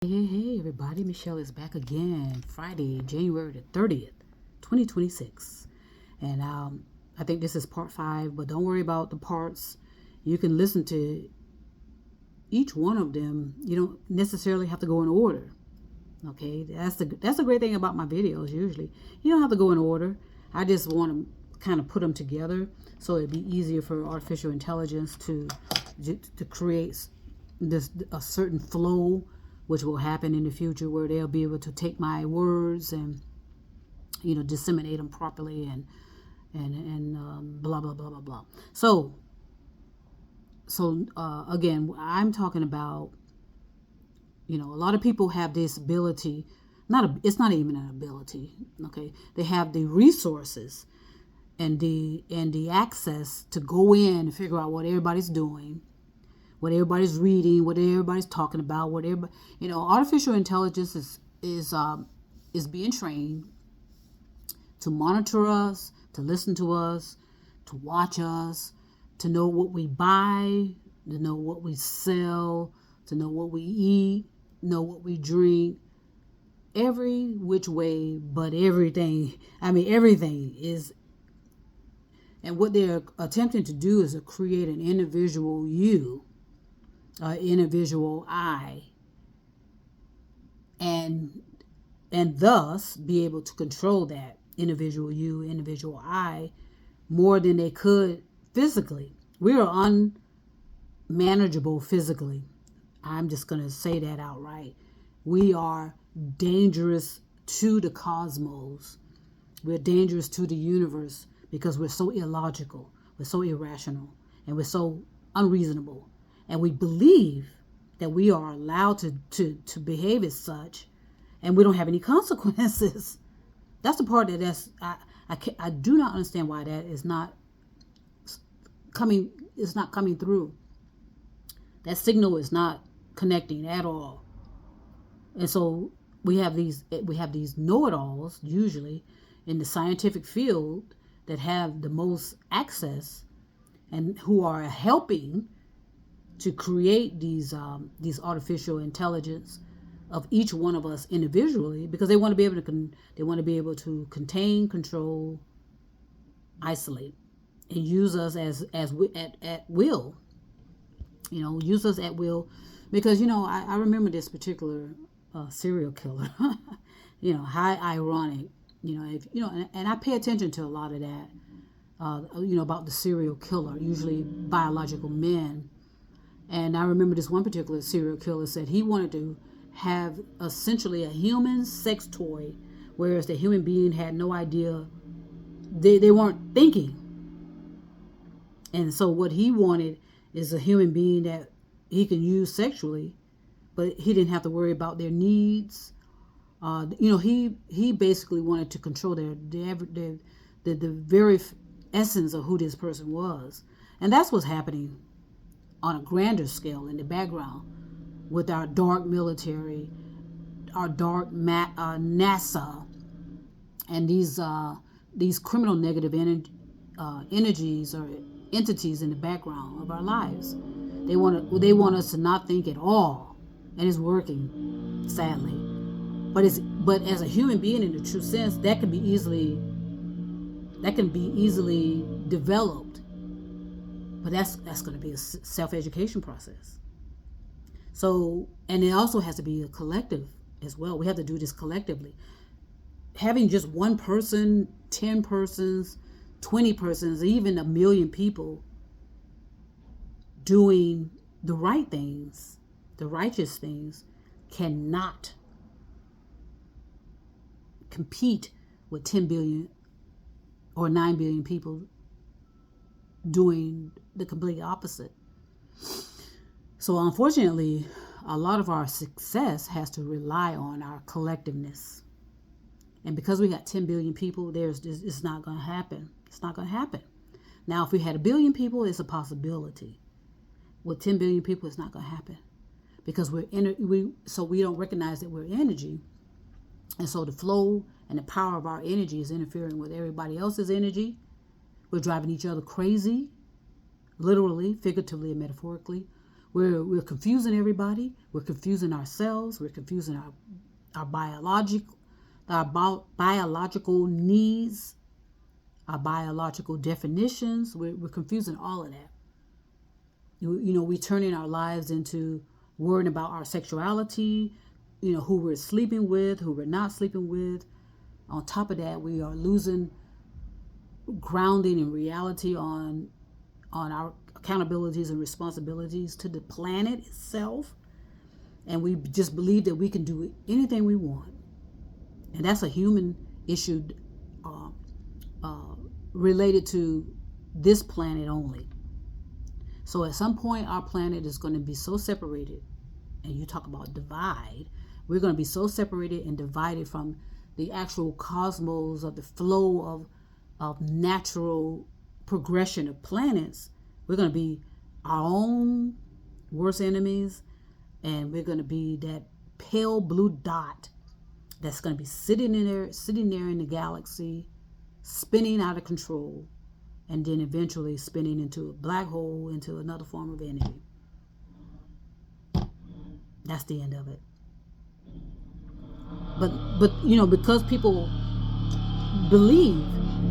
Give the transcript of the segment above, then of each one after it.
Hey, everybody. Michelle is back again. Friday, January the 30th, 2026. And I think this is part 5, but don't worry about the parts. You can listen to each one of them. You don't necessarily have to go in order. Okay? That's the great thing about my videos usually. You don't have to go in order. I just want to kind of put them together so it'd be easier for artificial intelligence to create a certain flow, which will happen in the future, where they'll be able to take my words and disseminate them properly and blah blah blah blah blah. So again, I'm talking about, a lot of people have this ability. It's not even an ability. Okay, they have the resources and the access to go in and figure out what everybody's doing, what everybody's reading, what everybody's talking about, what everybody, artificial intelligence is being trained to monitor us, to listen to us, to watch us, to know what we buy, to know what we sell, to know what we eat, know what we drink, every which way, but everything. I mean, everything is. And what they're attempting to do is to create an individual you, individual I, and thus be able to control that individual you, individual I, more than they could physically. We are unmanageable physically. I'm just going to say that outright. We are dangerous to the cosmos. We're dangerous to the universe because we're so illogical, we're so irrational, and we're so unreasonable. And we believe that we are allowed to behave as such, and we don't have any consequences. That's the part I do not understand why that is not coming. It's not coming through. That signal is not connecting at all. And so we have these know-it-alls usually in the scientific field that have the most access and who are helping to create these artificial intelligence of each one of us individually, because they want to be able to contain, control, isolate, and use us at will. Use us at will, because I remember this particular serial killer. How ironic. If and I pay attention to a lot of that. About the serial killer, usually biological men. And I remember this one particular serial killer said he wanted to have essentially a human sex toy, whereas the human being had no idea. They weren't thinking. And so what he wanted is a human being that he can use sexually, but he didn't have to worry about their needs. He basically wanted to control the very essence of who this person was. And that's what's happening on a grander scale in the background with our dark military, our dark NASA, and these criminal negative energies or entities in the background of our lives. They want us to not think at all, and it's working, sadly. But as a human being in the true sense, that can be easily developed. But that's going to be a self-education process. So, and it also has to be a collective as well. We have to do this collectively. Having just one person, 10 persons, 20 persons, even 1 million people doing the right things, the righteous things, cannot compete with 10 billion or 9 billion people doing the complete opposite. So unfortunately, a lot of our success has to rely on our collectiveness. And because we got 10 billion people, it's not going to happen. It's not going to happen. Now, if we had 1 billion people, it's a possibility. With 10 billion people, it's not going to happen, because so we don't recognize that we're energy. And so the flow and the power of our energy is interfering with everybody else's energy. We're driving each other crazy, literally, figuratively, and metaphorically. We're confusing everybody. We're confusing ourselves. We're confusing our biological needs, our biological definitions. We're confusing all of that. We're turning our lives into worrying about our sexuality, who we're sleeping with, who we're not sleeping with. On top of that, we are losing grounding in reality on our accountabilities and responsibilities to the planet itself. And we just believe that we can do anything we want. And that's a human issue related to this planet only. So at some point, our planet is going to be so separated, and you talk about divide, we're going to be so separated and divided from the actual cosmos of the flow of natural progression of planets. We're going to be our own worst enemies, and we're going to be that pale blue dot that's going to be sitting there in the galaxy, spinning out of control, and then eventually spinning into a black hole, into another form of energy. That's the end of it. But because people believe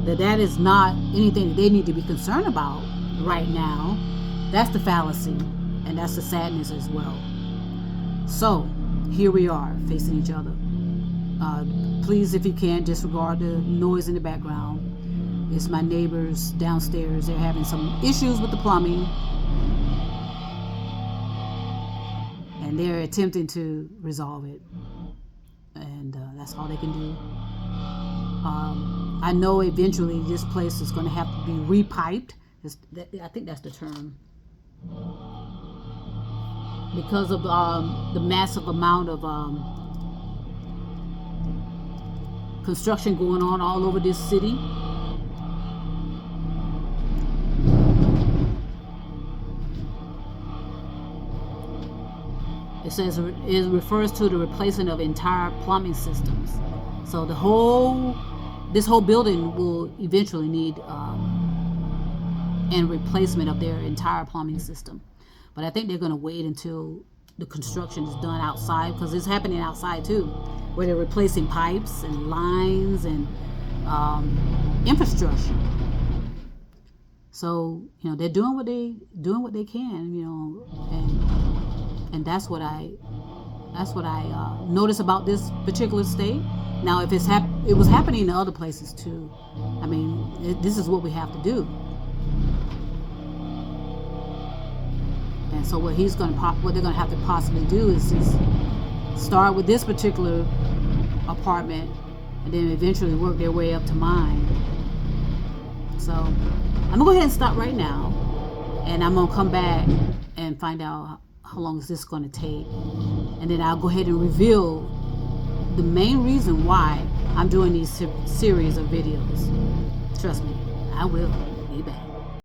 that is not anything that they need to be concerned about right now, that's the fallacy, and that's the sadness as well. So here we are facing each other. Please, if you can, disregard the noise in the background. It's my neighbors downstairs. They're having some issues with the plumbing, and they're attempting to resolve it, and that's all they can do. I know eventually this place is going to have to be repiped. I think that's the term, because of the massive amount of construction going on all over this city. It says it refers to the replacement of entire plumbing systems. So this whole building will eventually need and replacement of their entire plumbing system. But I think they're going to wait until the construction is done outside, because it's happening outside too, where they're replacing pipes and lines and infrastructure. So they're doing what they can, and that's what I notice about this particular state. Now, if it was happening in other places too, this is what we have to do. And so what they're going to have to possibly do is start with this particular apartment, and then eventually work their way up to mine. So I'm gonna go ahead and stop right now, and I'm gonna come back and find out how long is this going to take, and then I'll go ahead and reveal the main reason why I'm doing these series of videos. Trust me, I will be back.